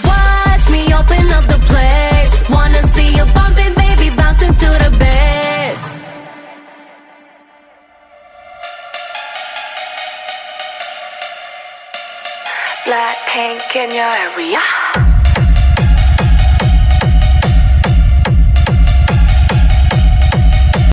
Watch me open up the place. Wanna see you bumping, baby, bouncing to the bass. Blackpink in your area.